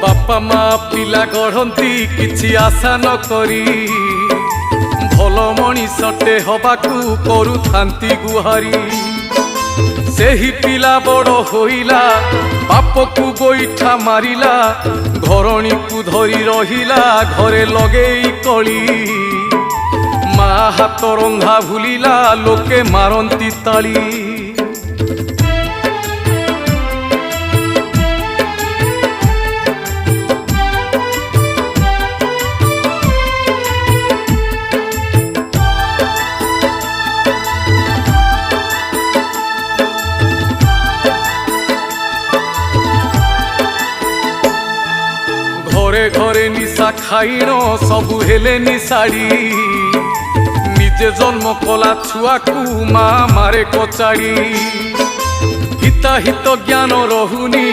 बापा माँ पिला गढ़ती किछि आशा न करी भल मनीषटे हबाकू करुथांती गुहारी सेही पिला बड़ होइला बाप को गोईठा मारिला घरणी को धरी रहिला घरे लगेई कली माँ हाथ रंधा भूलिला लोके मारंती ताली घरे घरे निशा खाइन सबु हेले निशाड़ी निजे जन्म कला छुआ को माँ मारे कचाड़ी हिताहित ज्ञान रहुनी।